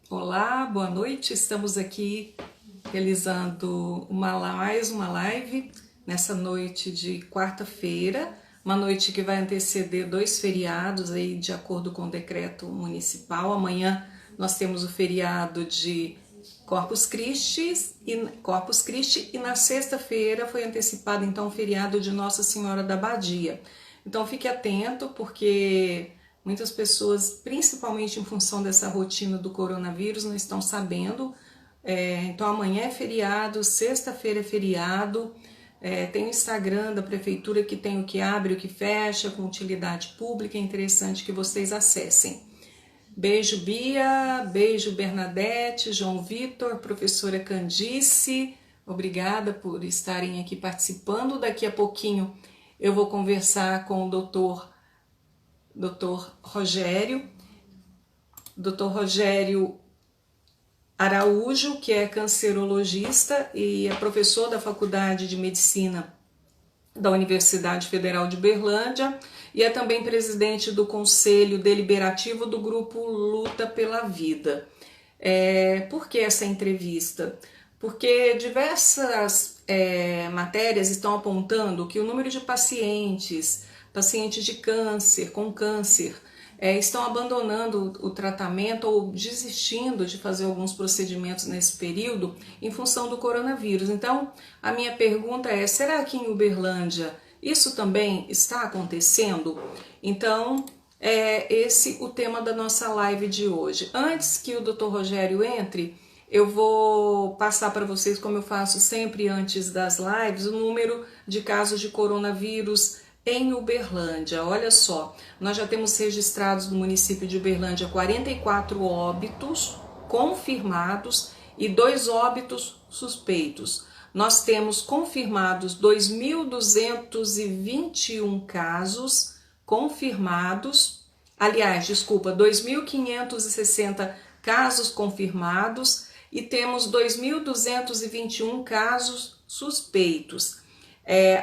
Olá, boa noite. Estamos aqui realizando mais uma live nessa noite de quarta-feira, uma noite que vai anteceder dois feriados aí de acordo com o decreto municipal. Amanhã nós temos o feriado de Corpus Christi e na sexta-feira foi antecipado então o feriado de Nossa Senhora da Badia. Então fique atento porque muitas pessoas, principalmente em função dessa rotina do coronavírus, não estão sabendo. Então amanhã é feriado, sexta-feira é feriado. Tem o Instagram da prefeitura que tem o que abre, o que fecha, com utilidade pública. É interessante que vocês acessem. Beijo Bia, beijo Bernadette, João Vitor, professora Candice, obrigada por estarem aqui participando. Daqui a pouquinho eu vou conversar com o Dr. Rogério, Dr. Rogério Araújo, que é cancerologista e é professor da Faculdade de Medicina da Universidade Federal de Uberlândia e é também presidente do Conselho Deliberativo do Grupo Luta pela Vida. Por que essa entrevista? Porque diversas matérias estão apontando que o número de pacientes de câncer, com câncer, estão abandonando o tratamento ou desistindo de fazer alguns procedimentos nesse período em função do coronavírus. Então, a minha pergunta é, será que em Uberlândia isso também está acontecendo? Então, é esse o tema da nossa live de hoje. Antes que o Dr. Rogério entre, eu vou passar para vocês, como eu faço sempre antes das lives, o número de casos de coronavírus em Uberlândia. Olha só, nós já temos registrados no município de Uberlândia 44 óbitos confirmados e 2 óbitos suspeitos. Nós temos confirmados 2.221 casos confirmados, 2.560 casos confirmados e temos 2.221 casos suspeitos.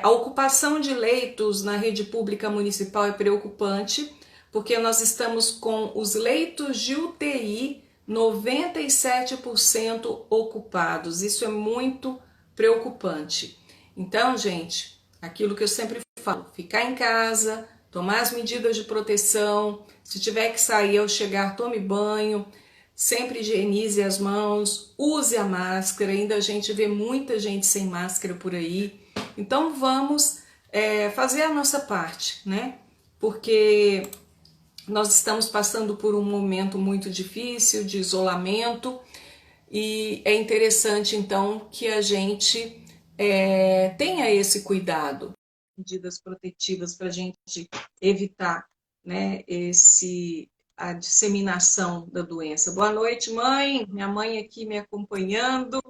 A ocupação de leitos na rede pública municipal é preocupante, porque nós estamos com os leitos de UTI 97% ocupados. Isso é muito preocupante. Então, gente, aquilo que eu sempre falo, ficar em casa, tomar as medidas de proteção, se tiver que sair ao chegar, tome banho, sempre higienize as mãos, use a máscara, ainda a gente vê muita gente sem máscara por aí. Então vamos fazer a nossa parte, né? Porque nós estamos passando por um momento muito difícil de isolamento e é interessante então que a gente tenha esse cuidado, medidas protetivas para a gente evitar, né, a disseminação da doença. Boa noite, mãe. Minha mãe aqui me acompanhando.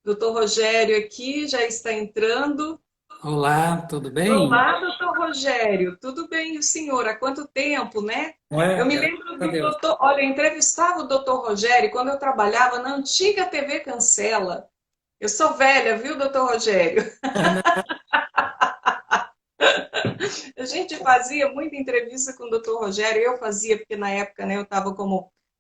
Doutor Rogério aqui já está entrando. Olá, tudo bem? Olá, doutor Rogério, tudo bem e o senhor? Há quanto tempo, né? Eu me Graças lembro a do Deus. doutor, olha, eu entrevistava o doutor Rogério quando eu trabalhava na antiga TV Cancela. Eu sou velha, viu, doutor Rogério? A gente fazia muita entrevista com o doutor Rogério, eu fazia, porque na época, né, eu estava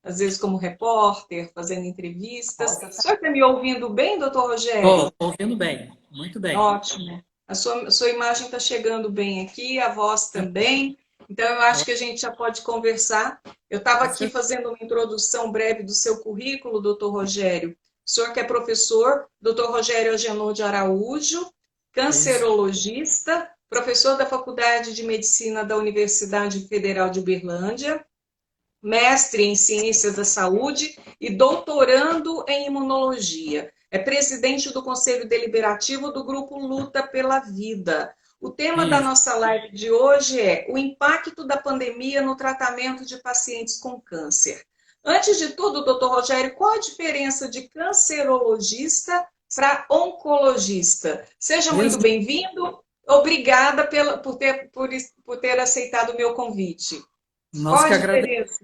às vezes como repórter, fazendo entrevistas. O senhor está me ouvindo bem, doutor Rogério? Estou ouvindo bem, muito bem. Ótimo. A sua imagem está chegando bem aqui, a voz também. Então, eu acho que a gente já pode conversar. Eu estava Com aqui certeza. fazendo uma introdução breve do seu currículo, doutor Rogério. O senhor que é professor, doutor Rogério Agenor de Araújo, Isso. cancerologista, professor da Faculdade de Medicina da Universidade Federal de Uberlândia, mestre em Ciências da Saúde e doutorando em Imunologia. É presidente do Conselho Deliberativo do Grupo Luta pela Vida. O tema da Isso. nossa live de hoje é o impacto da pandemia no tratamento de pacientes com câncer. Antes de tudo, doutor Rogério, qual a diferença de cancerologista para oncologista? Seja muito Desde bem-vindo. Obrigada por ter aceitado o meu convite. Qual nós a que diferença?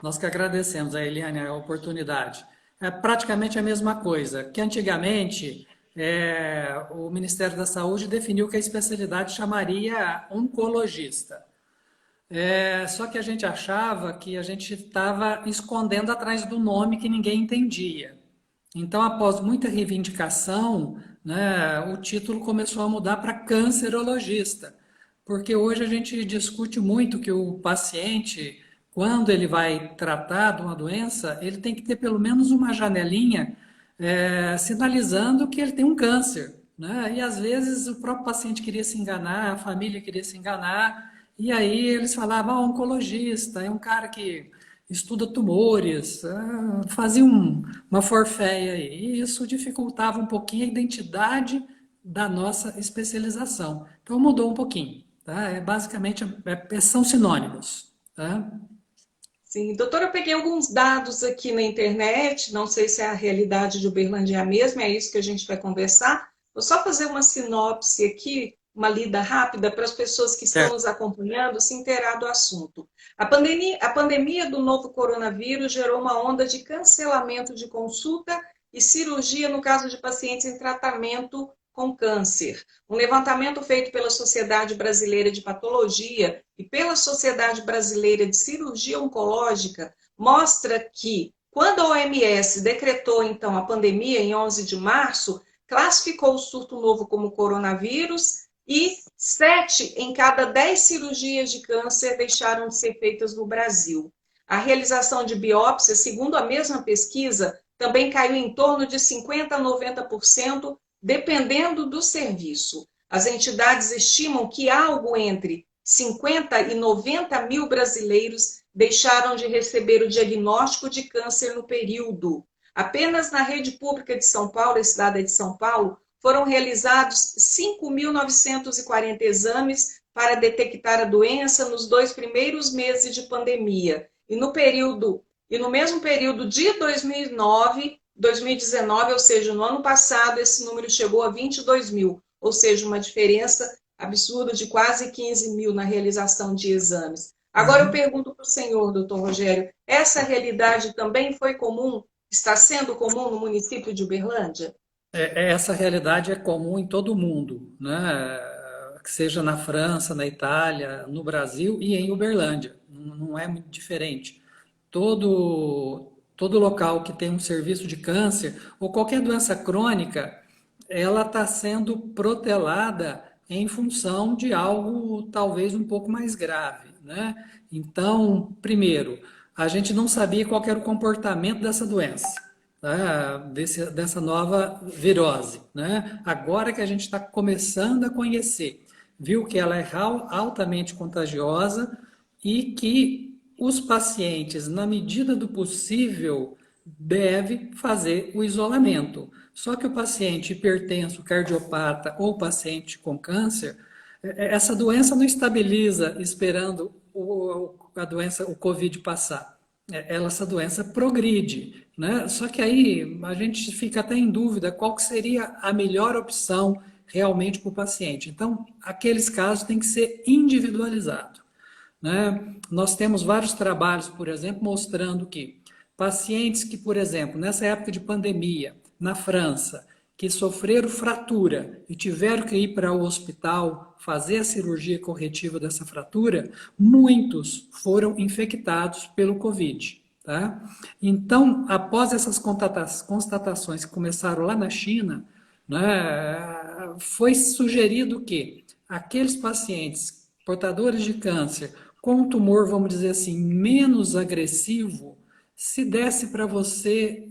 nós que agradecemos a Eliane a oportunidade. É praticamente a mesma coisa, que antigamente o Ministério da Saúde definiu que a especialidade chamaria oncologista. Só que a gente achava que a gente estava escondendo atrás do nome que ninguém entendia. Então, após muita reivindicação, né, o título começou a mudar para cancerologista, porque hoje a gente discute muito que o paciente, quando ele vai tratar de uma doença, ele tem que ter pelo menos uma janelinha sinalizando que ele tem um câncer, né? E às vezes o próprio paciente queria se enganar, a família queria se enganar, e aí eles falavam, oncologista, é um cara que estuda tumores, fazia uma forféia aí. E isso dificultava um pouquinho a identidade da nossa especialização. Então mudou um pouquinho, tá? Basicamente são sinônimos, tá? Sim, doutora, eu peguei alguns dados aqui na internet, não sei se é a realidade de Uberlândia é a mesma, é isso que a gente vai conversar. Vou só fazer uma sinopse aqui, uma lida rápida para as pessoas que estão Certo. nos acompanhando se inteirar do assunto. A pandemia do novo coronavírus gerou uma onda de cancelamento de consulta e cirurgia no caso de pacientes em tratamento com câncer. Um levantamento feito pela Sociedade Brasileira de Patologia e pela Sociedade Brasileira de Cirurgia Oncológica mostra que, quando a OMS decretou, então, a pandemia em 11 de março, classificou o surto novo como coronavírus e 7 em cada 10 cirurgias de câncer deixaram de ser feitas no Brasil. A realização de biópsia, segundo a mesma pesquisa, também caiu em torno de 50% a 90%, dependendo do serviço. As entidades estimam que algo entre 50 e 90 mil brasileiros deixaram de receber o diagnóstico de câncer no período. Apenas na rede pública de São Paulo, a cidade de São Paulo, foram realizados 5.940 exames para detectar a doença nos 2 primeiros meses de pandemia. E no mesmo período de 2019, ou seja, no ano passado, esse número chegou a 22 mil, ou seja, uma diferença absurda de quase 15 mil na realização de exames. Agora eu Uhum. pergunto para o senhor, doutor Rogério, essa realidade também foi comum, está sendo comum no município de Uberlândia? Essa realidade é comum em todo o mundo, né? Que seja na França, na Itália, no Brasil e em Uberlândia. Não é muito diferente. Todo local que tem um serviço de câncer ou qualquer doença crônica, ela está sendo protelada em função de algo talvez um pouco mais grave, né? Então, primeiro, a gente não sabia qual era o comportamento dessa doença, tá? Dessa nova virose, né? Agora que a gente está começando a conhecer, viu que ela é altamente contagiosa e que os pacientes, na medida do possível, deve fazer o isolamento. Só que o paciente hipertenso, cardiopata ou paciente com câncer, essa doença não estabiliza esperando a doença, o Covid passar. Essa doença progride, né? Só que aí a gente fica até em dúvida qual que seria a melhor opção realmente para o paciente. Então, aqueles casos têm que ser individualizados, né? Nós temos vários trabalhos, por exemplo, mostrando que pacientes que, por exemplo, nessa época de pandemia, na França, que sofreram fratura e tiveram que ir para o hospital fazer a cirurgia corretiva dessa fratura, muitos foram infectados pelo Covid. Tá? Então, após essas constatações que começaram lá na China, né, foi sugerido que aqueles pacientes portadores de câncer com um tumor, vamos dizer assim, menos agressivo, se desse para você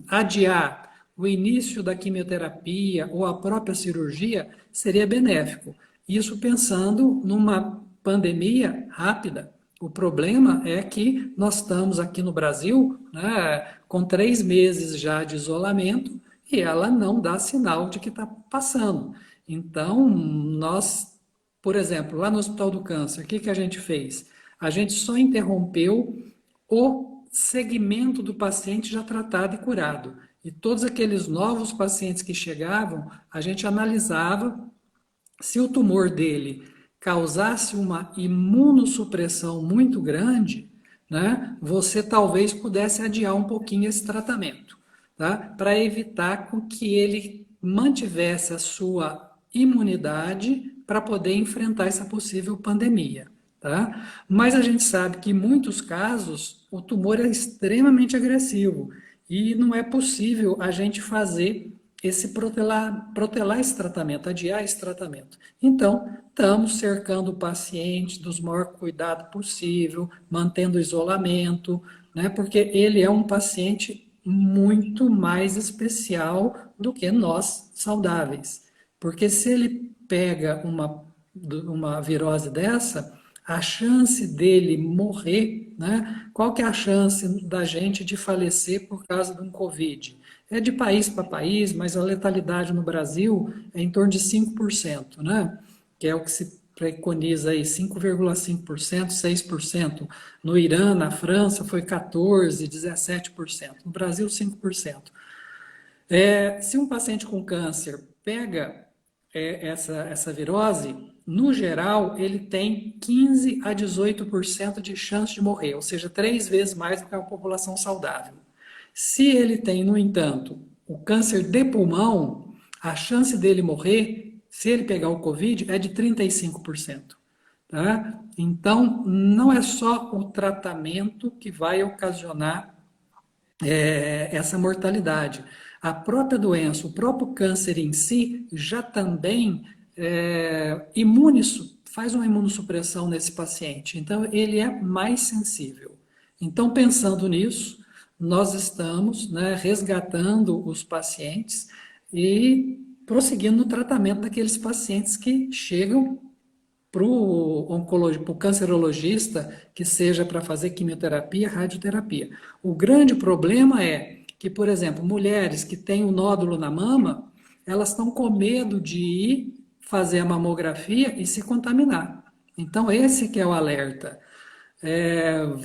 adiar o início da quimioterapia ou a própria cirurgia, seria benéfico. Isso pensando numa pandemia rápida. O problema é que nós estamos aqui no Brasil, né, com 3 meses já de isolamento e ela não dá sinal de que está passando. Então, nós, por exemplo, lá no Hospital do Câncer, o que a gente fez? A gente só interrompeu o segmento do paciente já tratado e curado. E todos aqueles novos pacientes que chegavam, a gente analisava se o tumor dele causasse uma imunossupressão muito grande, né, você talvez pudesse adiar um pouquinho esse tratamento, tá? Para evitar com que ele mantivesse a sua imunidade para poder enfrentar essa possível pandemia. tá? Mas a gente sabe que em muitos casos o tumor é extremamente agressivo e não é possível a gente fazer esse protelar esse tratamento, adiar esse tratamento. Então, estamos cercando o paciente dos maior cuidado possível, mantendo o isolamento, né? Porque ele é um paciente muito mais especial do que nós saudáveis. Porque se ele pega uma virose dessa, a chance dele morrer, né? Qual que é a chance da gente de falecer por causa de um Covid? É de país para país, mas a letalidade no Brasil é em torno de 5%, né? Que é o que se preconiza aí, 5,5%, 6%. No Irã, na França, foi 14%, 17%. No Brasil, 5%. Se um paciente com câncer pega essa virose, no geral, ele tem 15 a 18% de chance de morrer, ou seja, 3 vezes mais do que a população saudável. Se ele tem, no entanto, o câncer de pulmão, a chance dele morrer, se ele pegar o Covid, é de 35%. Tá? Então, não é só o tratamento que vai ocasionar essa mortalidade. A própria doença, o próprio câncer em si, já também faz uma imunossupressão nesse paciente. Então, ele é mais sensível. Então, pensando nisso, nós estamos, né, resgatando os pacientes e prosseguindo no tratamento daqueles pacientes que chegam para o cancerologista, que seja para fazer quimioterapia, radioterapia. O grande problema é que, por exemplo, mulheres que têm um nódulo na mama, elas estão com medo de ir fazer a mamografia e se contaminar. Então, esse que é o alerta.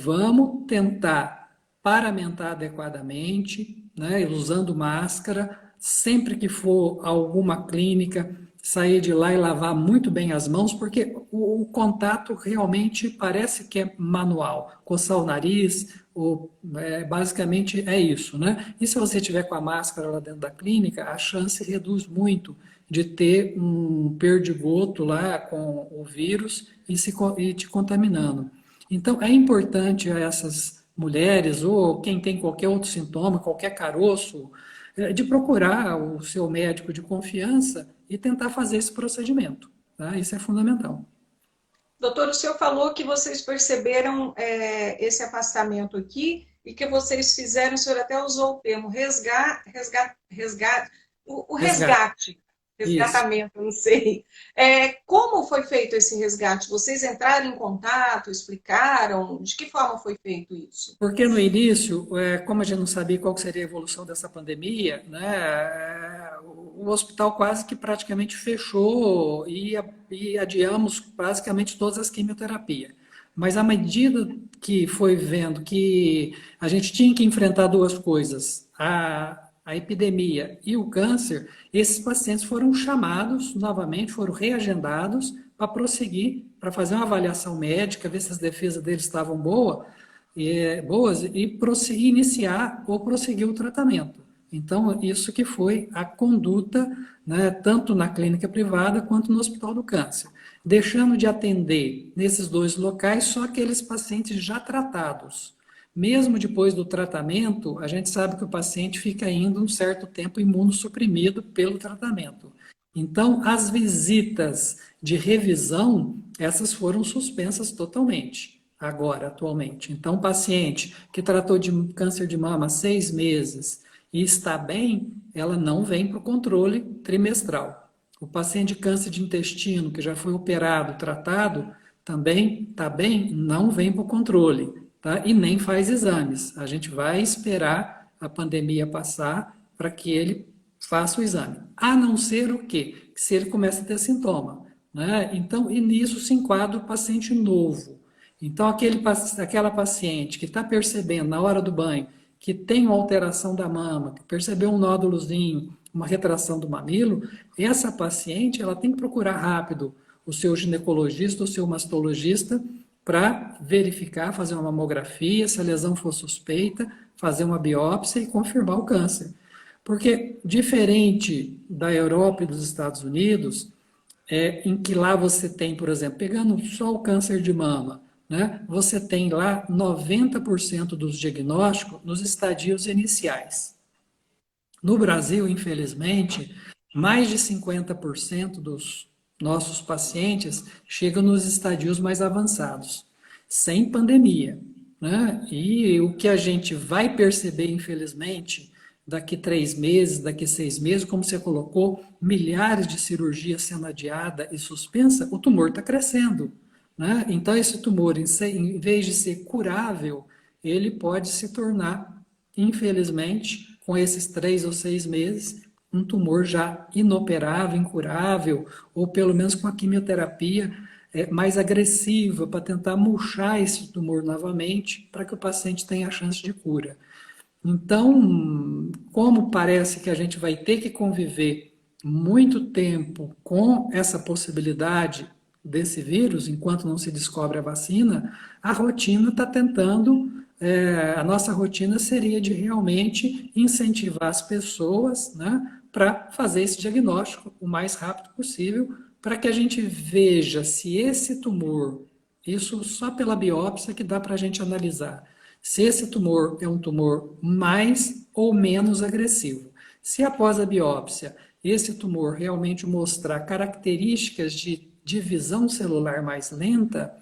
Vamos tentar paramentar adequadamente, né, usando máscara, sempre que for a alguma clínica, sair de lá e lavar muito bem as mãos, porque o contato realmente parece que é manual, coçar o nariz, basicamente é isso, né? E se você tiver com a máscara lá dentro da clínica, a chance reduz muito de ter um perdigoto lá com o vírus e te contaminando. Então, é importante a essas mulheres, ou quem tem qualquer outro sintoma, qualquer caroço, de procurar o seu médico de confiança e tentar fazer esse procedimento. Tá? Isso é fundamental. Doutor, o senhor falou que vocês perceberam esse afastamento aqui e que vocês fizeram, o senhor até usou o termo o Resgate. resgate, Isso. resgatamento, não sei. Como foi feito esse resgate? Vocês entraram em contato, explicaram? De que forma foi feito isso? Porque no início, como a gente não sabia qual que seria a evolução dessa pandemia, né, o hospital quase que praticamente fechou e adiamos basicamente todas as quimioterapias. Mas à medida que foi vendo que a gente tinha que enfrentar duas coisas, a epidemia e o câncer, esses pacientes foram chamados novamente, foram reagendados para prosseguir, para fazer uma avaliação médica, ver se as defesas deles estavam boas e prosseguir, iniciar ou prosseguir o tratamento. Então, isso que foi a conduta, né, tanto na clínica privada quanto no Hospital do Câncer, deixando de atender nesses dois locais só aqueles pacientes já tratados. Mesmo depois do tratamento, a gente sabe que o paciente fica ainda um certo tempo imunossuprimido pelo tratamento. Então, as visitas de revisão, essas foram suspensas totalmente, agora, atualmente. Então, o paciente que tratou de câncer de mama há 6 meses e está bem, ela não vem para o controle trimestral. O paciente de câncer de intestino, que já foi operado, tratado, também está bem, não vem para o controle, tá? E nem faz exames. A gente vai esperar a pandemia passar para que ele faça o exame. A não ser o quê? Se ele começa a ter sintoma, né? Então, e nisso se enquadra o paciente novo. Então, aquela paciente que está percebendo na hora do banho que tem uma alteração da mama, que percebeu um nódulozinho, uma retração do mamilo, essa paciente ela tem que procurar rápido o seu ginecologista ou seu mastologista para verificar, fazer uma mamografia, se a lesão for suspeita, fazer uma biópsia e confirmar o câncer. Porque, diferente da Europa e dos Estados Unidos, em que lá você tem, por exemplo, pegando só o câncer de mama, né? Você tem lá 90% dos diagnósticos nos estadios iniciais. No Brasil, infelizmente, mais de 50% dos nossos pacientes chegam nos estadios mais avançados, sem pandemia, né? E o que a gente vai perceber, infelizmente, daqui 3 meses, daqui 6 meses, como você colocou, milhares de cirurgias sendo adiada e suspensa, o tumor está crescendo, né? Então, esse tumor, em vez de ser curável, ele pode se tornar, infelizmente, com esses 3 ou 6 meses, um tumor já inoperável, incurável, ou pelo menos com a quimioterapia mais agressiva para tentar murchar esse tumor novamente, para que o paciente tenha a chance de cura. Então, como parece que a gente vai ter que conviver muito tempo com essa possibilidade desse vírus, enquanto não se descobre a vacina, a rotina está tentando, a nossa rotina seria de realmente incentivar as pessoas, né, para fazer esse diagnóstico o mais rápido possível, para que a gente veja se esse tumor, isso só pela biópsia que dá para a gente analisar, se esse tumor é um tumor mais ou menos agressivo. Se após a biópsia esse tumor realmente mostrar características de divisão celular mais lenta,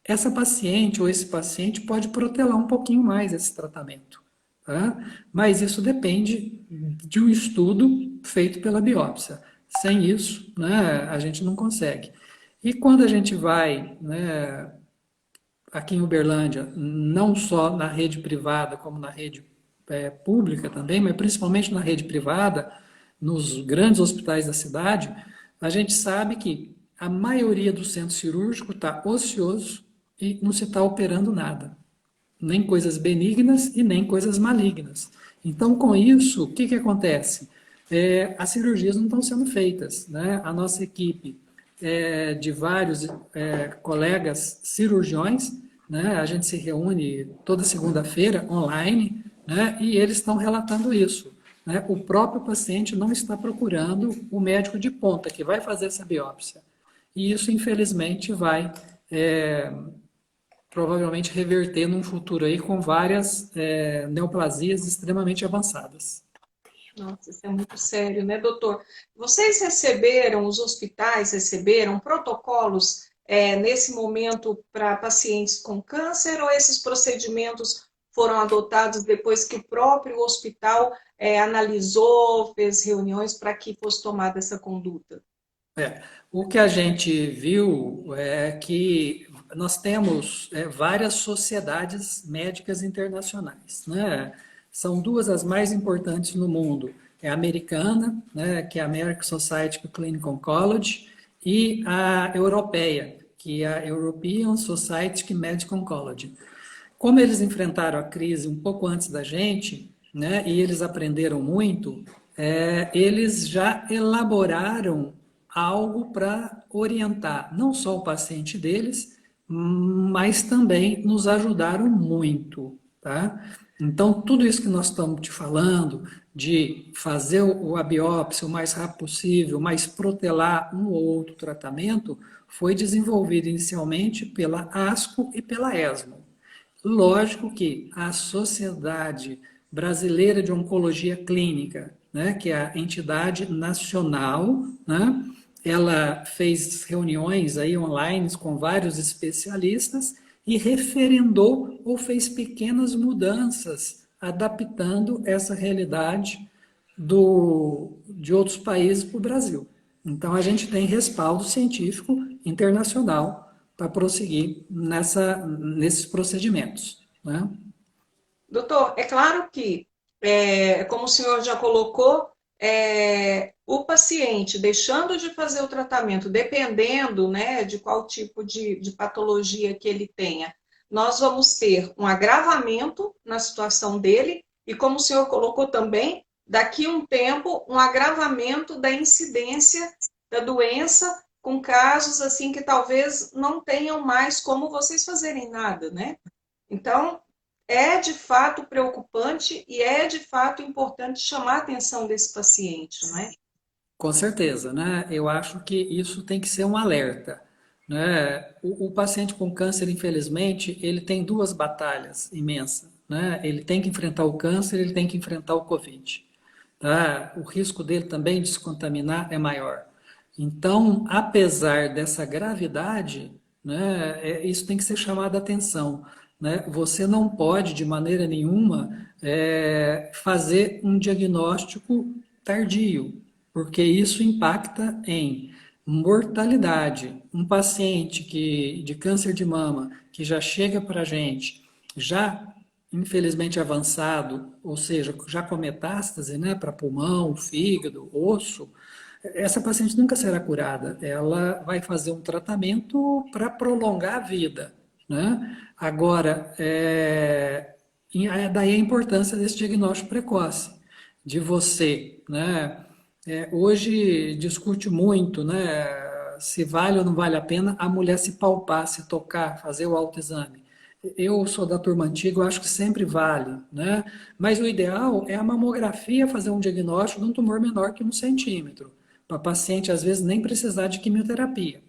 essa paciente ou esse paciente pode protelar um pouquinho mais esse tratamento. Tá? Mas isso depende de um estudo feito pela biópsia. Sem isso, né, a gente não consegue. E quando a gente vai, né, aqui em Uberlândia, não só na rede privada, como na rede pública também, mas principalmente na rede privada, nos grandes hospitais da cidade, a gente sabe que a maioria do centro cirúrgico está ocioso e não se está operando nada, nem coisas benignas e nem coisas malignas. Então, com isso, o que, que acontece? As cirurgias não estão sendo feitas, né? A nossa equipe de vários colegas cirurgiões, né? A gente se reúne toda segunda-feira online, né? E eles estão relatando isso. Né? O próprio paciente não está procurando o médico de ponta que vai fazer essa biópsia. E isso, infelizmente, vai provavelmente reverter num futuro aí com várias neoplasias extremamente avançadas. Nossa, isso é muito sério, né, doutor? Vocês receberam, os hospitais receberam protocolos nesse momento para pacientes com câncer ou esses procedimentos foram adotados depois que o próprio hospital analisou, fez reuniões para que fosse tomada essa conduta? O que a gente viu é que nós temos várias sociedades médicas internacionais, né? São duas as mais importantes no mundo. É a americana, né, que é a American Society of Clinical Oncology, e a europeia, que é a European Society of Medical Oncology. Como eles enfrentaram a crise um pouco antes da gente, né, e eles aprenderam muito, eles já elaboraram algo para orientar não só o paciente deles, mas também nos ajudaram muito, tá? Então, tudo isso que nós estamos te falando, de fazer a biópsia o mais rápido possível, mas protelar um ou outro tratamento, foi desenvolvido inicialmente pela ASCO e pela ESMO. Lógico que a Sociedade Brasileira de Oncologia Clínica, né, que é a entidade nacional, né, ela fez reuniões aí online com vários especialistas e referendou ou fez pequenas mudanças, adaptando essa realidade de outros países para o Brasil. Então, a gente tem respaldo científico internacional para prosseguir nesses procedimentos. Né? Doutor, é claro que, como o senhor já colocou, o paciente deixando de fazer o tratamento, dependendo, né, de qual tipo de patologia que ele tenha, nós vamos ter um agravamento na situação dele e, como o senhor colocou também, daqui a um tempo, um agravamento da incidência da doença com casos assim que talvez não tenham mais como vocês fazerem nada, né? Então, é de fato preocupante e é de fato importante chamar a atenção desse paciente, não é? Com certeza, né? Eu acho que isso tem que ser um alerta, né? O paciente com câncer, infelizmente, ele tem duas batalhas imensas, né? Ele tem que enfrentar o câncer, ele tem que enfrentar o Covid, tá? O risco dele também de se contaminar é maior. Então, apesar dessa gravidade, né, isso tem que ser chamado a atenção, né? Você não pode, de maneira nenhuma, fazer um diagnóstico tardio, porque isso impacta em mortalidade. Um paciente de câncer de mama que já chega para a gente, já infelizmente avançado, ou seja, já com metástase, né, para pulmão, fígado, osso, essa paciente nunca será curada. Ela vai fazer um tratamento para prolongar a vida, né? Agora, daí a importância desse diagnóstico precoce, de você, né? Hoje discute muito, né? Se vale ou não vale a pena a mulher se palpar, se tocar, fazer o autoexame. Eu sou da turma antiga, eu acho que sempre vale, né? Mas o ideal é a mamografia fazer um diagnóstico de um tumor menor que 1 centímetro, para paciente às vezes nem precisar de quimioterapia.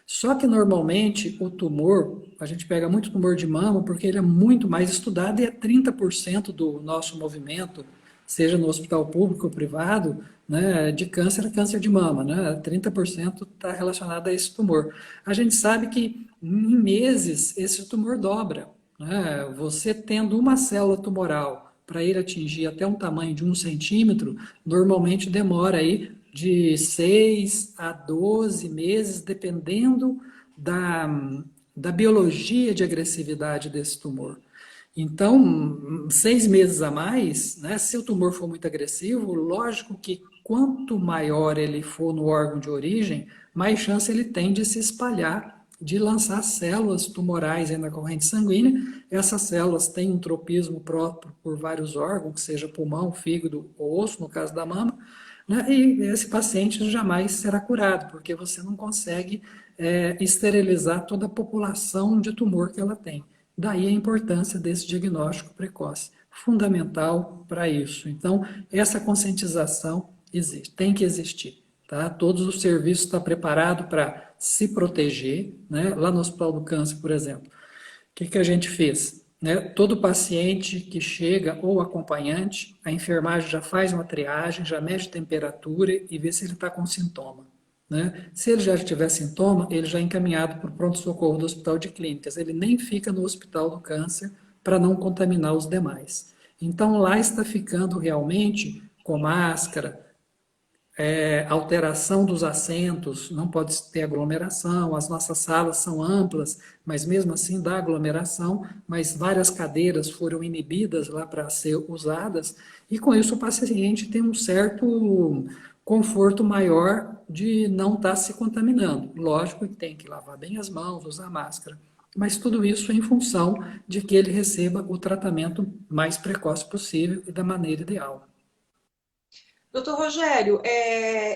Só que normalmente o tumor, a gente pega muito tumor de mama porque ele é muito mais estudado e é 30% do nosso movimento, seja no hospital público ou privado, né, de câncer a câncer de mama, né? 30% está relacionado a esse tumor. A gente sabe que em meses esse tumor dobra, né? Você tendo uma célula tumoral para ele atingir até um tamanho de 1 centímetro, normalmente demora aí de 6 a 12 meses, dependendo da, da biologia de agressividade desse tumor. Então, 6 meses a mais, né, se o tumor for muito agressivo, lógico que quanto maior ele for no órgão de origem, mais chance ele tem de se espalhar, de lançar células tumorais aí na corrente sanguínea. Essas células têm um tropismo próprio por vários órgãos, seja pulmão, fígado ou osso, no caso da mama, né, e esse paciente jamais será curado, porque você não consegue esterilizar toda a população de tumor que ela tem. Daí a importância desse diagnóstico precoce, fundamental para isso. Então, essa conscientização existe, tem que existir. Tá? Todos os serviços estão preparados para se proteger, né? Lá no Hospital do Câncer, por exemplo. O que a gente fez? Né? Todo paciente que chega ou acompanhante, a enfermagem já faz uma triagem, já mede temperatura e vê se ele está com sintoma. Né? Se ele já tiver sintoma, ele já é encaminhado para o pronto-socorro do Hospital de Clínicas. Ele nem fica no Hospital do Câncer para não contaminar os demais. Então lá está ficando realmente com máscara, alteração dos assentos, não pode ter aglomeração, as nossas salas são amplas, mas mesmo assim dá aglomeração, mas várias cadeiras foram inibidas lá para ser usadas, e com isso o paciente tem um certo conforto maior de não estar se contaminando. Lógico que tem que lavar bem as mãos, usar máscara, mas tudo isso em função de que ele receba o tratamento mais precoce possível e da maneira ideal. Doutor Rogério,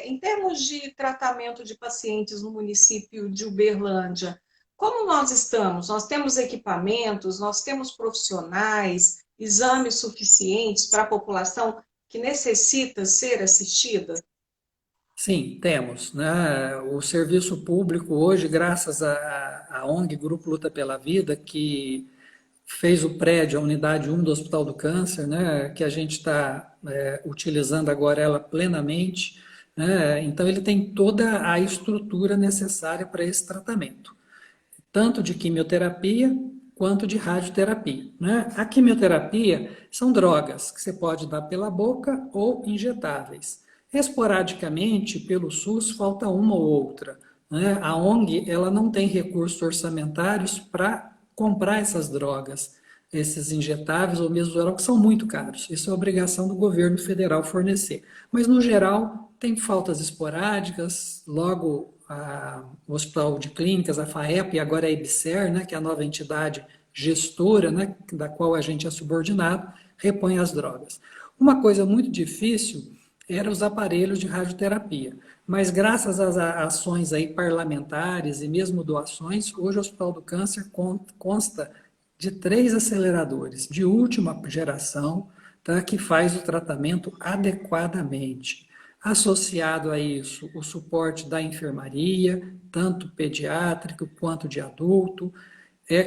em termos de tratamento de pacientes no município de Uberlândia, como nós estamos? Nós temos equipamentos, nós temos profissionais, exames suficientes para a população que necessita ser assistida? Sim, temos, né? O serviço público hoje, graças à ONG Grupo Luta pela Vida, que fez o prédio, a unidade 1 do Hospital do Câncer, né? Que a gente está utilizando agora ela plenamente, né? Então ele tem toda a estrutura necessária para esse tratamento, tanto de quimioterapia quanto de radioterapia, né? A quimioterapia são drogas que você pode dar pela boca ou injetáveis. Esporadicamente, pelo SUS, falta uma ou outra, né? A ONG ela não tem recursos orçamentários para comprar essas drogas, esses injetáveis ou mesmo oral, que são muito caros. Isso é obrigação do governo federal fornecer. Mas, no geral, tem faltas esporádicas, logo o Hospital de Clínicas, a FAEP, e agora a EBSER, né, que é a nova entidade gestora, né, da qual a gente é subordinado, repõe as drogas. Uma coisa muito difícil eram os aparelhos de radioterapia, mas graças às ações aí parlamentares e mesmo doações, hoje o Hospital do Câncer consta de 3 aceleradores de última geração, tá, que faz o tratamento adequadamente. Associado a isso, o suporte da enfermaria, tanto pediátrico quanto de adulto.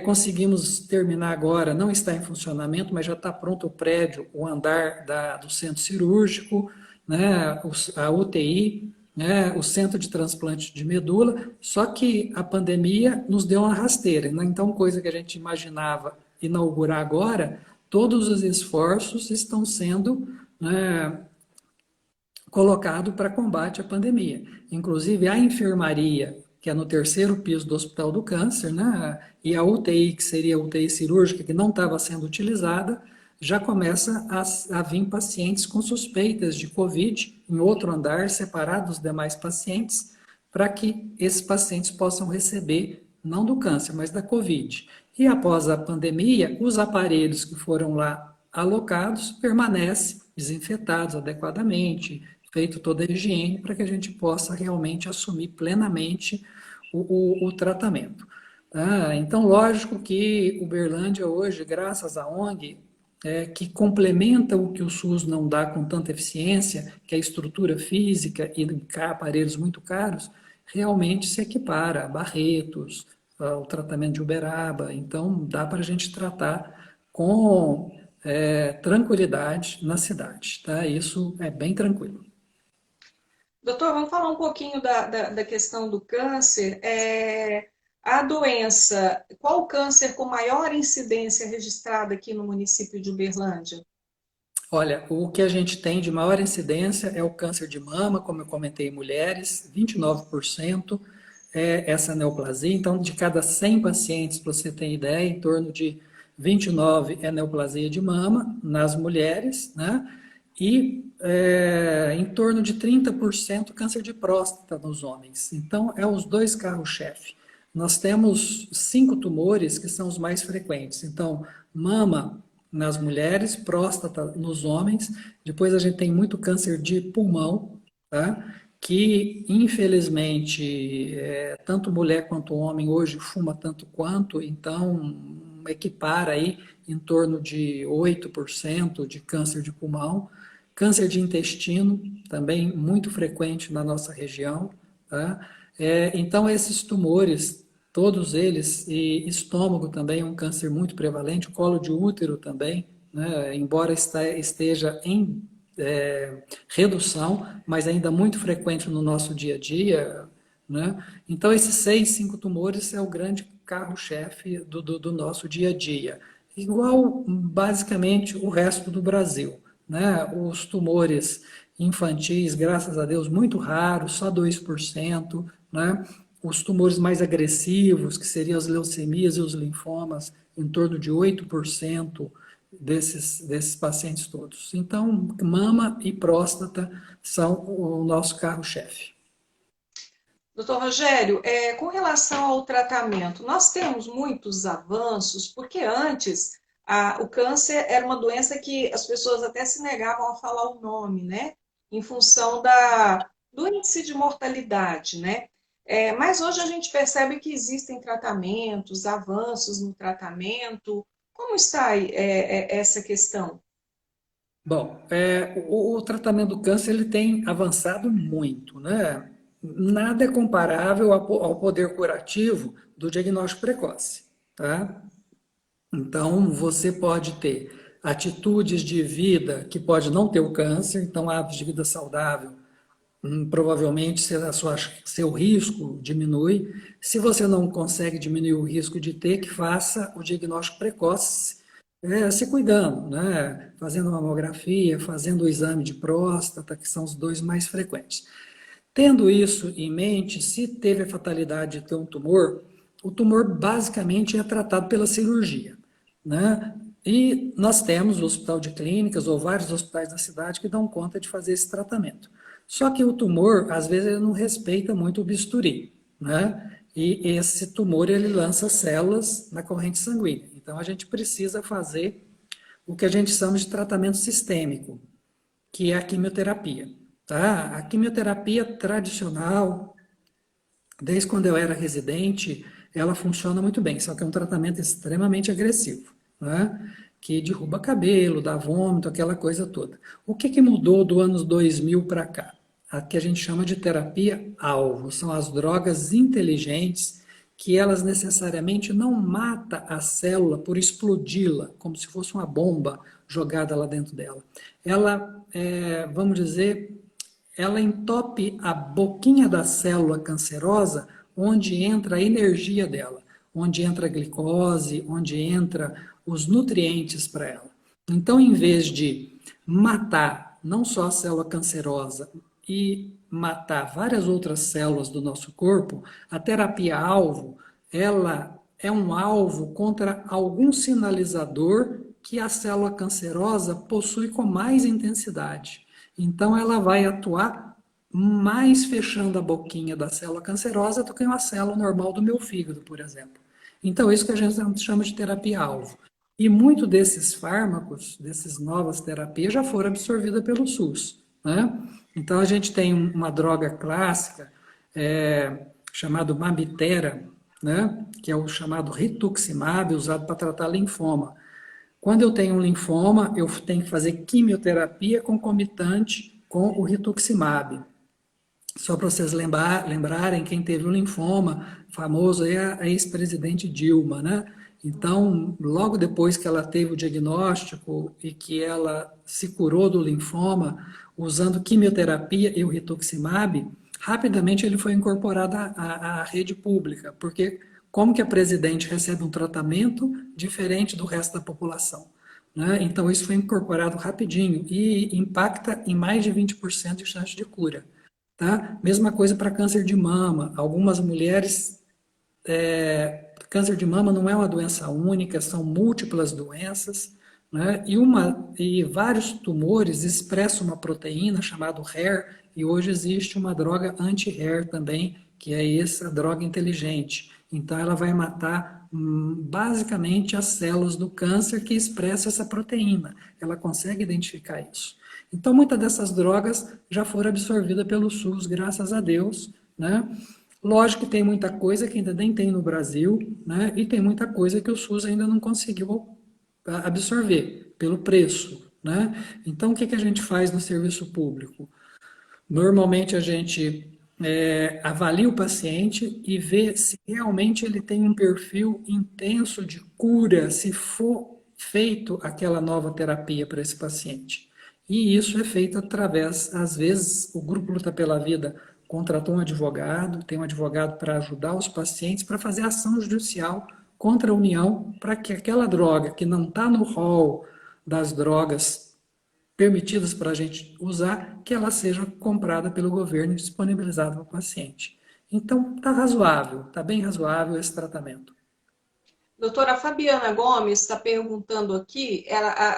Conseguimos terminar agora, não está em funcionamento, mas já está pronto o prédio, o andar do centro cirúrgico, né, a UTI, né, o centro de transplante de medula, só que a pandemia nos deu uma rasteira, né? Então, coisa que a gente imaginava inaugurar agora, todos os esforços estão sendo, né, colocado para combate à pandemia. Inclusive, a enfermaria, que é no terceiro piso do Hospital do Câncer, né, e a UTI, que seria a UTI cirúrgica, que não estava sendo utilizada, já começa a vir pacientes com suspeitas de Covid em outro andar, separado dos demais pacientes, para que esses pacientes possam receber, não do câncer, mas da Covid. E após a pandemia, os aparelhos que foram lá alocados permanecem desinfetados adequadamente, feito toda a higiene para que a gente possa realmente assumir plenamente o tratamento. Então, lógico que Uberlândia hoje, graças à ONG, que complementa o que o SUS não dá com tanta eficiência, que é a estrutura física e aparelhos muito caros, realmente se equipara a Barretos, ao tratamento de Uberaba. Então, dá para a gente tratar com tranquilidade na cidade. Tá? Isso é bem tranquilo. Doutor, vamos falar um pouquinho da questão do câncer. A doença, qual o câncer com maior incidência registrada aqui no município de Uberlândia? Olha, o que a gente tem de maior incidência é o câncer de mama, como eu comentei, em mulheres, 29% é essa neoplasia. Então, de cada 100 pacientes, para você ter ideia, em torno de 29 é neoplasia de mama nas mulheres, né? E em torno de 30% câncer de próstata nos homens. Então, é os dois carros-chefe. Nós temos 5 tumores que são os mais frequentes. Então, mama nas mulheres, próstata nos homens. Depois a gente tem muito câncer de pulmão, tá? Que infelizmente tanto mulher quanto homem hoje fuma tanto quanto, então equipara aí em torno de 8% de câncer de pulmão. Câncer de intestino, também muito frequente na nossa região. Tá? Então, esses tumores, todos eles, e estômago também é um câncer muito prevalente, o colo de útero também, né? Embora esteja em redução, mas ainda muito frequente no nosso dia a dia. Né? Então, esses 5 tumores é o grande carro-chefe do nosso dia a dia. Igual, basicamente, o resto do Brasil. Né? Os tumores infantis, graças a Deus, muito raros, só 2%. Né? Os tumores mais agressivos, que seriam as leucemias e os linfomas, em torno de 8% desses pacientes todos. Então, mama e próstata são o nosso carro-chefe. Doutor Rogério, com relação ao tratamento, nós temos muitos avanços, porque antes o câncer era uma doença que as pessoas até se negavam a falar o nome, né? Em função do índice de mortalidade, né? Mas hoje a gente percebe que existem tratamentos, avanços no tratamento. Como está aí, essa questão? Bom, o tratamento do câncer ele tem avançado muito, né? Nada é comparável ao poder curativo do diagnóstico precoce, tá? Então, você pode ter atitudes de vida que pode não ter o câncer, então hábitos de vida saudável, provavelmente seu risco diminui. Se você não consegue diminuir o risco de ter, que faça o diagnóstico precoce, se cuidando, né? Fazendo mamografia, fazendo o exame de próstata, que são os dois mais frequentes. Tendo isso em mente, se teve a fatalidade de ter um tumor, o tumor basicamente é tratado pela cirurgia, né? E nós temos o Hospital de Clínicas ou vários hospitais da cidade que dão conta de fazer esse tratamento. Só que o tumor, às vezes, ele não respeita muito o bisturi, né? E esse tumor, ele lança células na corrente sanguínea. Então, a gente precisa fazer o que a gente chama de tratamento sistêmico, que é a quimioterapia. Tá? A quimioterapia tradicional, desde quando eu era residente, ela funciona muito bem, só que é um tratamento extremamente agressivo, né? Que derruba cabelo, dá vômito, aquela coisa toda. O que mudou do anos 2000 para cá? a que a gente chama de terapia-alvo. São as drogas inteligentes que elas necessariamente não matam a célula por explodi-la, como se fosse uma bomba jogada lá dentro dela. Ela, vamos dizer, ela entope a boquinha da célula cancerosa, onde entra a energia dela, onde entra a glicose, onde entra os nutrientes para ela. Então, em vez de matar não só a célula cancerosa e matar várias outras células do nosso corpo, a terapia-alvo, ela é um alvo contra algum sinalizador que a célula cancerosa possui com mais intensidade. Então, ela vai atuar mais fechando a boquinha da célula cancerosa do que uma célula normal do meu fígado, por exemplo. Então, isso que a gente chama de terapia-alvo. E muito desses fármacos, dessas novas terapias, já foram absorvidas pelo SUS, né? Então, a gente tem uma droga clássica, chamada Mabitera, né? Que é o chamado rituximab, usado para tratar linfoma. Quando eu tenho um linfoma, eu tenho que fazer quimioterapia concomitante com o rituximab. Só para vocês lembrarem, quem teve o linfoma famoso é a ex-presidente Dilma, né? Então, logo depois que ela teve o diagnóstico e que ela se curou do linfoma, usando quimioterapia e o rituximab, rapidamente ele foi incorporado à rede pública, porque como que a presidente recebe um tratamento diferente do resto da população? Né? Então, isso foi incorporado rapidinho e impacta em mais de 20% de chance de cura. Tá? Mesma coisa para câncer de mama. Algumas mulheres, câncer de mama não é uma doença única, são múltiplas doenças, né? E vários tumores expressam uma proteína chamada HER, e hoje existe uma droga anti-HER também, que é essa droga inteligente. Então, ela vai matar basicamente as células do câncer que expressam essa proteína. Ela consegue identificar isso. Então, muitas dessas drogas já foram absorvidas pelo SUS, graças a Deus, né? Lógico que tem muita coisa que ainda nem tem no Brasil, né? E tem muita coisa que o SUS ainda não conseguiu absorver pelo preço, né? Então, o que a gente faz no serviço público? Normalmente a gente avalia o paciente e vê se realmente ele tem um perfil intenso de cura, se for feito aquela nova terapia para esse paciente. E isso é feito através, às vezes, o Grupo Luta pela Vida contratou um advogado, tem um advogado para ajudar os pacientes, para fazer ação judicial contra a União, para que aquela droga que não está no rol das drogas permitidas para a gente usar, que ela seja comprada pelo governo e disponibilizada para o paciente. Então, está razoável, está bem razoável esse tratamento. Doutora Fabiana Gomes está perguntando aqui,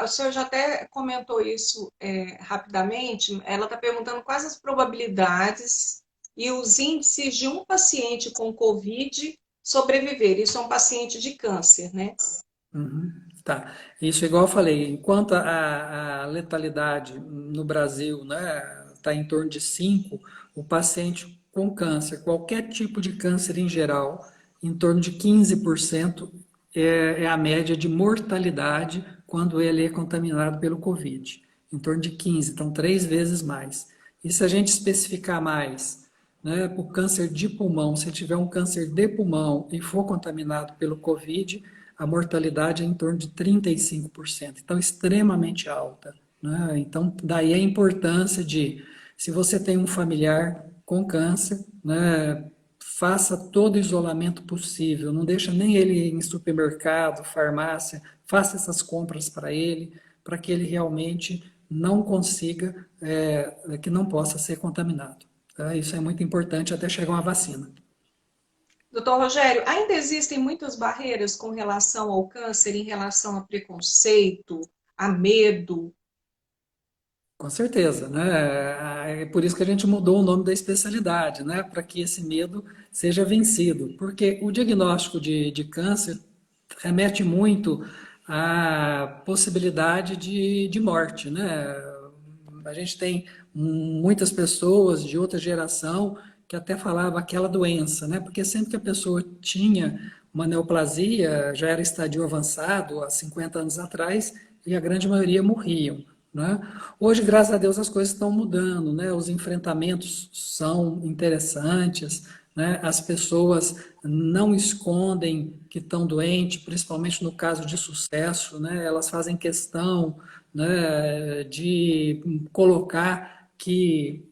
o senhor já até comentou isso rapidamente, ela está perguntando quais as probabilidades e os índices de um paciente com Covid sobreviver. Isso é um paciente de câncer, né? Uhum, tá. Isso, igual eu falei, enquanto a letalidade no Brasil, né, está em torno de 5, o paciente com câncer, qualquer tipo de câncer em geral, em torno de 15% é a média de mortalidade quando ele é contaminado pelo Covid. Em torno de 15, então 3 vezes mais. E se a gente especificar mais, né, o câncer de pulmão, se tiver um câncer de pulmão e for contaminado pelo Covid, a mortalidade é em torno de 35%, então extremamente alta. Né? Então, daí a importância de, se você tem um familiar com câncer, né, faça todo o isolamento possível, não deixa nem ele ir em supermercado, farmácia, faça essas compras para que ele realmente não consiga, que não possa ser contaminado. Tá? Isso é muito importante até chegar uma vacina. Doutor Rogério, ainda existem muitas barreiras com relação ao câncer, em relação a preconceito, a medo? Com certeza, né? É por isso que a gente mudou o nome da especialidade, né? Para que esse medo seja vencido. Porque o diagnóstico de câncer remete muito à possibilidade de morte, né? A gente tem muitas pessoas de outra geração que até falavam aquela doença, né? Porque sempre que a pessoa tinha uma neoplasia, já era estadio avançado, há 50 anos atrás, e a grande maioria morriam. né? Hoje, graças a Deus, as coisas estão mudando, né? Os enfrentamentos são interessantes, né? As pessoas não escondem que estão doentes, principalmente no caso de sucesso, né? Elas fazem questão, né, de colocar que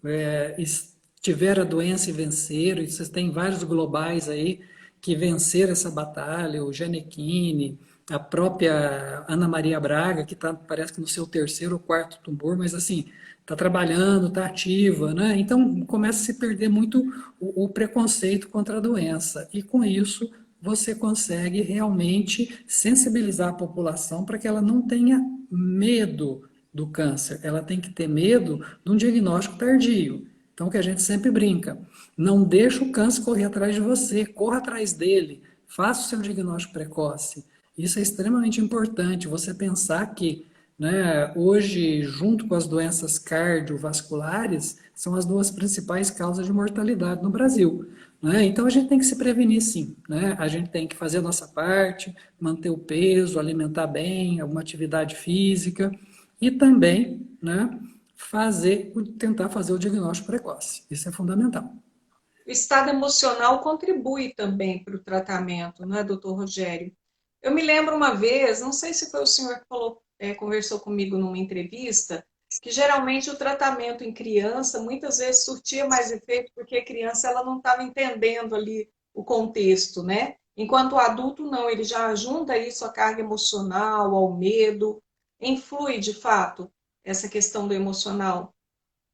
tiveram a doença e venceram, e vocês têm vários globais aí que venceram essa batalha, o Gianecchini, a própria Ana Maria Braga, que está, parece que no seu terceiro ou quarto tumor, mas assim, está trabalhando, está ativa, né? Então começa a se perder muito o preconceito contra a doença. E com isso você consegue realmente sensibilizar a população para que ela não tenha medo do câncer, ela tem que ter medo de um diagnóstico tardio. Então, o que a gente sempre brinca, não deixa o câncer correr atrás de você, corra atrás dele, faça o seu diagnóstico precoce. Isso é extremamente importante, você pensar que, né, hoje, junto com as doenças cardiovasculares, são as duas principais causas de mortalidade no Brasil. Né? Então, a gente tem que se prevenir, sim. Né? A gente tem que fazer a nossa parte, manter o peso, alimentar bem, alguma atividade física e também, né, tentar fazer o diagnóstico precoce. Isso é fundamental. O estado emocional contribui também para o tratamento, não é, doutor Rogério? Eu me lembro uma vez, não sei se foi o senhor que falou, conversou comigo numa entrevista, que geralmente o tratamento em criança muitas vezes surtia mais efeito porque a criança ela não estava entendendo ali o contexto, né? Enquanto o adulto não, ele já junta isso à carga emocional, ao medo, influi de fato essa questão do emocional.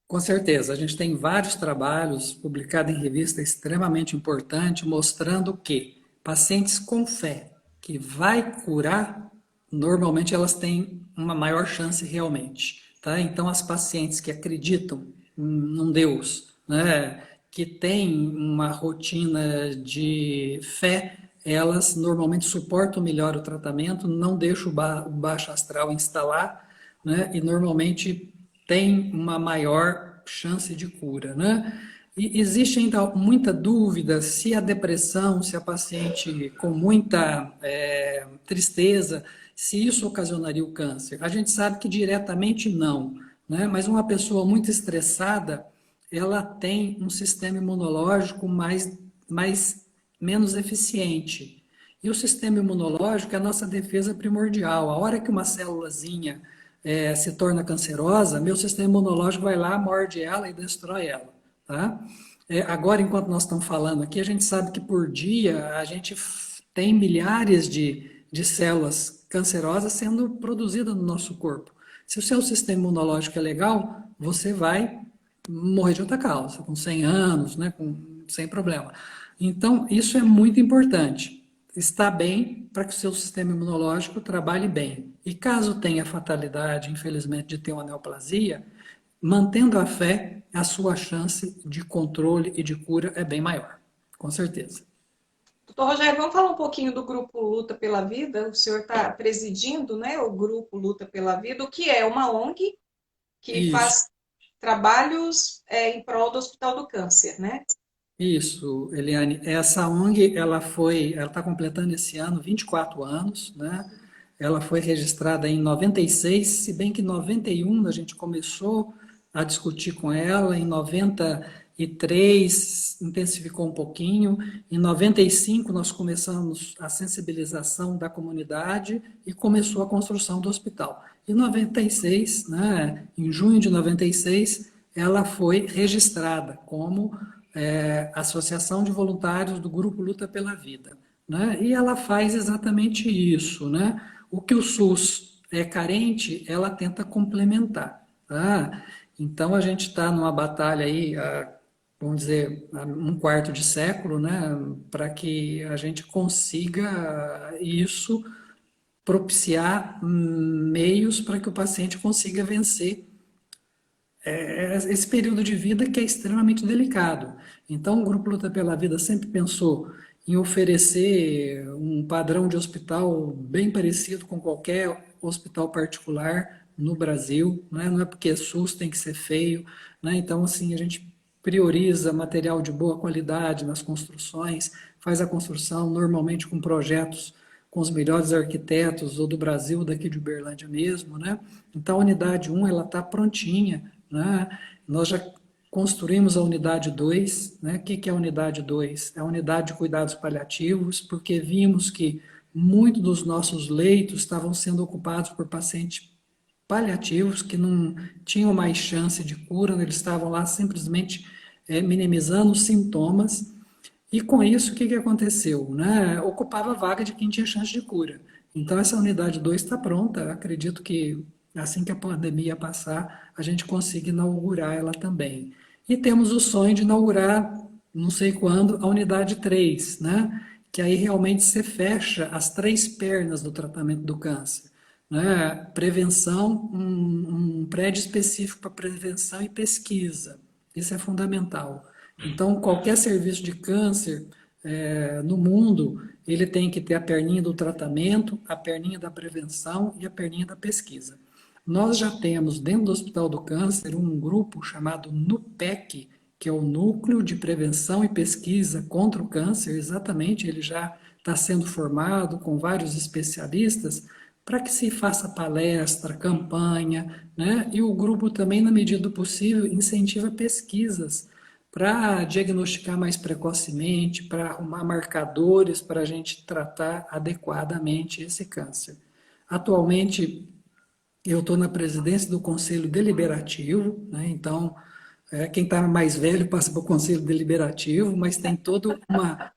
Com certeza, a gente tem vários trabalhos publicados em revista extremamente importante, mostrando que pacientes com fé que vai curar, normalmente elas têm uma maior chance realmente, tá? Então, as pacientes que acreditam num Deus, né, que têm uma rotina de fé, elas normalmente suportam melhor o tratamento, não deixam o baixo astral instalar, né, e normalmente tem uma maior chance de cura, né? E existe ainda muita dúvida se a depressão, se a paciente com muita tristeza, se isso ocasionaria o câncer. A gente sabe que diretamente não, né? Mas uma pessoa muito estressada, ela tem um sistema imunológico menos eficiente. E o sistema imunológico é a nossa defesa primordial. A hora que uma célulazinha se torna cancerosa, meu sistema imunológico vai lá, morde ela e destrói ela. Tá? Agora, enquanto nós estamos falando aqui, a gente sabe que por dia a gente tem milhares de células cancerosas sendo produzidas no nosso corpo. Se o seu sistema imunológico é legal, você vai morrer de outra causa, com 100 anos, né, sem problema. Então, isso é muito importante. Estar bem para que o seu sistema imunológico trabalhe bem. E caso tenha fatalidade, infelizmente, de ter uma neoplasia, mantendo a fé, a sua chance de controle e de cura é bem maior, com certeza. Doutor Rogério, vamos falar um pouquinho do Grupo Luta pela Vida? O senhor está presidindo, né, o Grupo Luta pela Vida, o que é uma ONG que Isso, faz trabalhos em prol do Hospital do Câncer, né? isso, Eliane. Essa ONG, ela está completando esse ano 24 anos, né? Ela foi registrada em 96, se bem que em 91 a gente começou a discutir com ela, em 93 intensificou um pouquinho, em 95 nós começamos a sensibilização da comunidade e começou a construção do hospital. Em 96, né, em junho de 96, ela foi registrada como Associação de Voluntários do Grupo Luta pela Vida. Né? E ela faz exatamente isso. Né? O que o SUS é carente, ela tenta complementar. Tá? Então a gente está numa batalha aí, vamos dizer, há um quarto de século, né? Para que a gente consiga isso, propiciar meios para que o paciente consiga vencer esse período de vida que é extremamente delicado. Então, o Grupo Luta pela Vida sempre pensou em oferecer um padrão de hospital bem parecido com qualquer hospital particular no Brasil, né? Não é porque SUS tem que ser feio, né? Então, assim, a gente prioriza material de boa qualidade nas construções, faz a construção normalmente com projetos com os melhores arquitetos, ou do Brasil, daqui de Uberlândia mesmo, né? Então, a unidade 1, ela está prontinha, né? Nós já construímos a unidade 2, né? O que é a unidade 2? É a unidade de cuidados paliativos, porque vimos que muitos dos nossos leitos estavam sendo ocupados por pacientes paliativos que não tinham mais chance de cura, né? Eles estavam lá simplesmente minimizando os sintomas. E com isso, o que aconteceu? Né? Ocupava a vaga de quem tinha chance de cura. Então, essa unidade 2 está pronta. Acredito que assim que a pandemia passar, a gente consiga inaugurar ela também. E temos o sonho de inaugurar, não sei quando, a unidade 3, né? Que aí realmente você fecha as três pernas do tratamento do câncer. Né? Prevenção, um prédio específico para prevenção e pesquisa. Isso é fundamental. Então, qualquer serviço de câncer no mundo, ele tem que ter a perninha do tratamento, a perninha da prevenção e a perninha da pesquisa. Nós já temos dentro do Hospital do Câncer um grupo chamado NUPEC, que é o Núcleo de Prevenção e Pesquisa contra o Câncer, exatamente, ele já está sendo formado com vários especialistas para que se faça palestra, campanha, né? E o grupo também, na medida do possível, incentiva pesquisas para diagnosticar mais precocemente, para arrumar marcadores para a gente tratar adequadamente esse câncer. Atualmente, eu estou na presidência do Conselho Deliberativo, né? Então, quem está mais velho passa para o Conselho Deliberativo, mas tem toda uma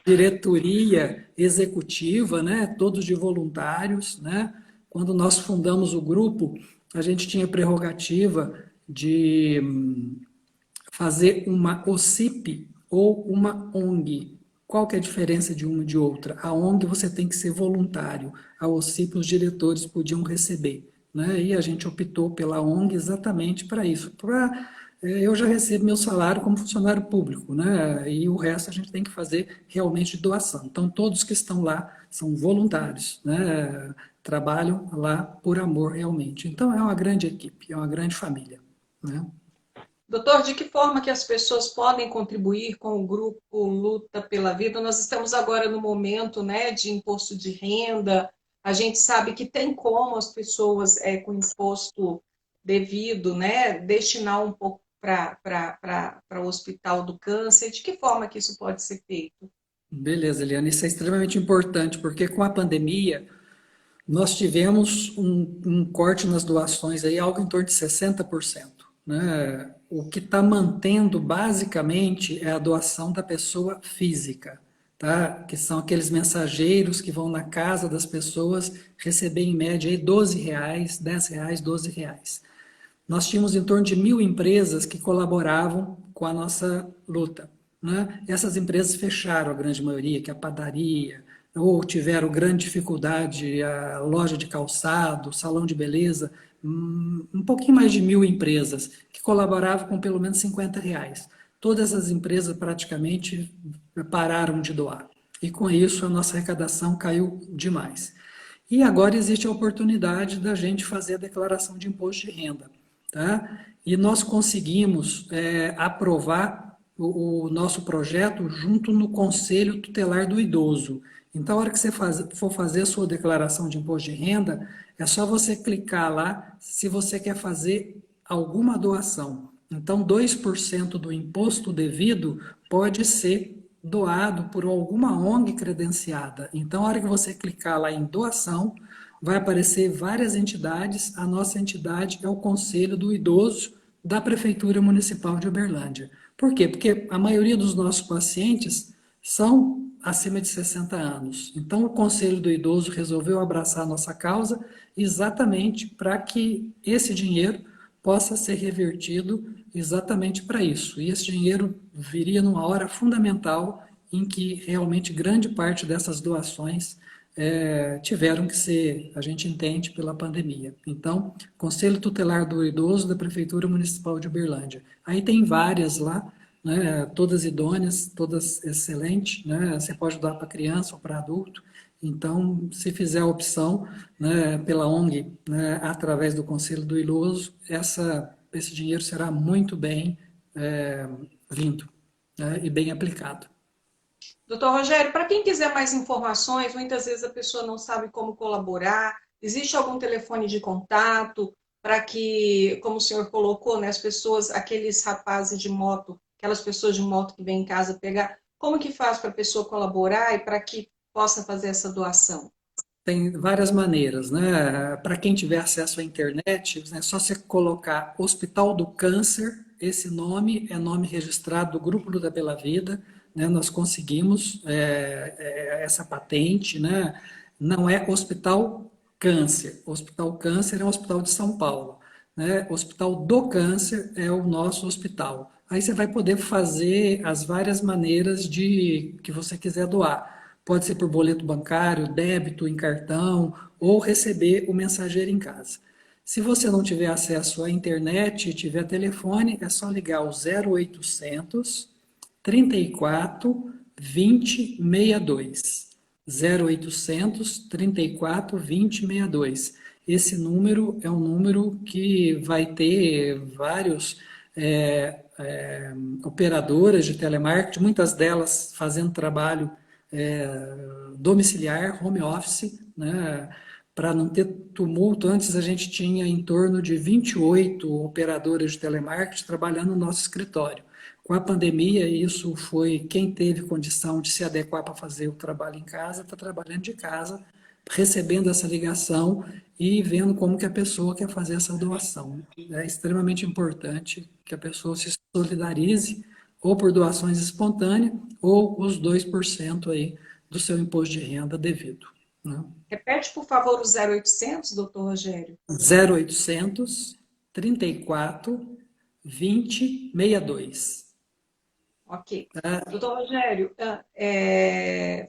diretoria executiva, né? Todos de voluntários, né? Quando nós fundamos o grupo, a gente tinha prerrogativa de fazer uma OCIP ou uma ONG. Qual que é a diferença de uma e de outra? A ONG você tem que ser voluntário, a OCIP os diretores podiam receber. Né? E a gente optou pela ONG exatamente para isso. Eu já recebo meu salário como funcionário público, né? E o resto a gente tem que fazer realmente de doação. Então, todos que estão lá são voluntários, né? Trabalham lá por amor realmente. Então, é uma grande equipe, é uma grande família. Né? Doutor, de que forma que as pessoas podem contribuir com o grupo Luta pela Vida? Nós estamos agora no momento, né, de imposto de renda. A gente sabe que tem como as pessoas com imposto devido, né, destinar um pouco para o Hospital do Câncer. De que forma que isso pode ser feito? Beleza, Eliane, isso é extremamente importante, porque com a pandemia nós tivemos um corte nas doações aí, algo em torno de 60%. Né? O que está mantendo basicamente é a doação da pessoa física, tá? Que são aqueles mensageiros que vão na casa das pessoas receber em média aí R$ 12, R$ 10, R$ 12. Nós tínhamos em torno de 1.000 empresas que colaboravam com a nossa luta. Né? Essas empresas fecharam, a grande maioria, que é a padaria, ou tiveram grande dificuldade, a loja de calçado, salão de beleza, um pouquinho mais de 1.000 empresas que colaboravam com pelo menos R$ 50. Todas as empresas praticamente pararam de doar. E com isso a nossa arrecadação caiu demais. E agora existe a oportunidade da gente fazer a declaração de imposto de renda. Tá? E nós conseguimos aprovar o nosso projeto junto no Conselho Tutelar do Idoso. Então, a hora que você for fazer a sua declaração de imposto de renda, é só você clicar lá se você quer fazer alguma doação. Então, 2% do imposto devido pode ser doado por alguma ONG credenciada. Então, a hora que você clicar lá em doação, vai aparecer várias entidades. A nossa entidade é o Conselho do Idoso da Prefeitura Municipal de Uberlândia. Por quê? Porque a maioria dos nossos pacientes são acima de 60 anos. Então, o Conselho do Idoso resolveu abraçar a nossa causa exatamente para que esse dinheiro possa ser revertido exatamente para isso. E esse dinheiro viria numa hora fundamental em que realmente grande parte dessas doações tiveram que ser, a gente entende, pela pandemia. Então, Conselho Tutelar do Idoso da Prefeitura Municipal de Uberlândia. Aí tem várias lá, né, todas idôneas, todas excelentes, né, você pode doar para criança ou para adulto. Então, se fizer a opção, né, pela ONG, né, através do Conselho do Idoso, esse dinheiro será muito bem vindo, né, e bem aplicado. Doutor Rogério, para quem quiser mais informações, muitas vezes a pessoa não sabe como colaborar. Existe algum telefone de contato para que, como o senhor colocou, né, as pessoas, aqueles rapazes de moto, aquelas pessoas de moto que vêm em casa pegar, como que faz para a pessoa colaborar e para que possa fazer essa doação? Tem várias maneiras, né? Para quem tiver acesso à internet, é só você colocar Hospital do Câncer, esse nome é nome registrado do Grupo Luta pela Vida, né? Nós conseguimos essa patente, né? Não é Hospital Câncer. Hospital Câncer é um hospital de São Paulo, né? Hospital do Câncer é o nosso hospital. Aí você vai poder fazer as várias maneiras de que você quiser doar. Pode ser por boleto bancário, débito em cartão ou receber o mensageiro em casa. Se você não tiver acesso à internet e tiver telefone, é só ligar o 0800 34 20 62. 0800 34 20 62. Esse número é um número que vai ter vários operadoras de telemarketing, muitas delas fazendo trabalho domiciliar, home office, né? Para não ter tumulto, antes a gente tinha em torno de 28 operadoras de telemarketing trabalhando no nosso escritório. Com a pandemia, isso foi quem teve condição de se adequar para fazer o trabalho em casa, está trabalhando de casa, recebendo essa ligação e vendo como que a pessoa quer fazer essa doação. É extremamente importante que a pessoa se solidarize ou por doações espontâneas ou os 2% aí do seu imposto de renda devido. Né? Repete, por favor, o 0800, doutor Rogério. 0800 34 20 62. Ok. Tá? Doutor Rogério,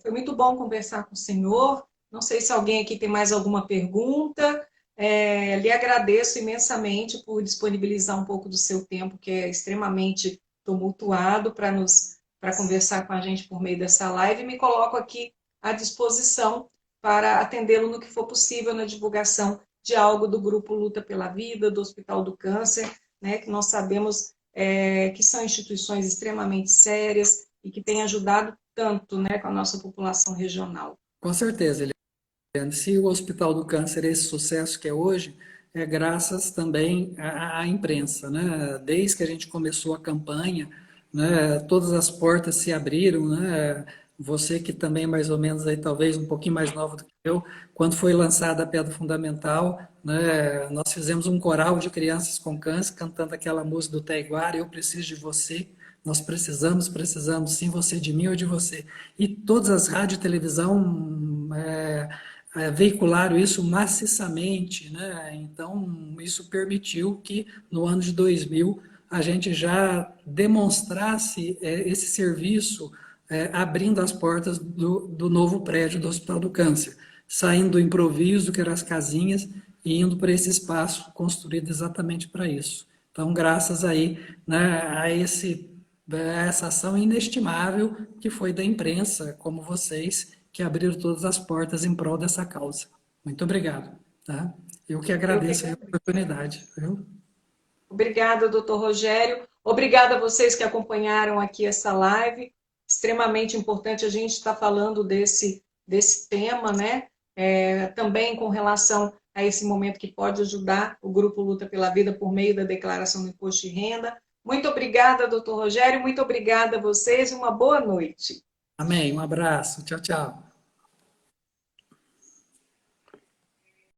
foi muito bom conversar com o senhor. Não sei se alguém aqui tem mais alguma pergunta. Lhe agradeço imensamente por disponibilizar um pouco do seu tempo, que é extremamente tumultuado, para conversar com a gente por meio dessa live. E me coloco aqui à disposição para atendê-lo no que for possível na divulgação de algo do Grupo Luta pela Vida, do Hospital do Câncer, né, que nós sabemos que são instituições extremamente sérias e que têm ajudado tanto, né, com a nossa população regional. Com certeza, Eliane. Se o Hospital do Câncer é esse sucesso que é hoje, é graças também à imprensa, né? Desde que a gente começou a campanha, né, todas as portas se abriram, né? Você que também é mais ou menos aí, talvez um pouquinho mais nova do que eu, quando foi lançada a Pedra Fundamental, né, nós fizemos um coral de crianças com câncer cantando aquela música do Taiguara, Eu Preciso de Você. Nós precisamos sim, você de mim ou de você. E todas as rádios e televisão veicularam isso maciçamente, né? Então, isso permitiu que no ano de 2000 a gente já demonstrasse esse serviço abrindo as portas do novo prédio do Hospital do Câncer, saindo do improviso, que eram as casinhas, e indo para esse espaço construído exatamente para isso. Então, graças aí, né, a essa ação inestimável que foi da imprensa, como vocês, que abriram todas as portas em prol dessa causa. Muito obrigado. Tá? Eu que Eu que agradeço a agradeço. oportunidade. Viu? Obrigada, doutor Rogério. Obrigada a vocês que acompanharam aqui essa live. Extremamente importante a gente estar falando desse tema, né? Também com relação a esse momento que pode ajudar o Grupo Luta pela Vida por meio da declaração do imposto de renda. Muito obrigada, doutor Rogério. Muito obrigada a vocês e uma boa noite. Amém. Um abraço. Tchau, tchau.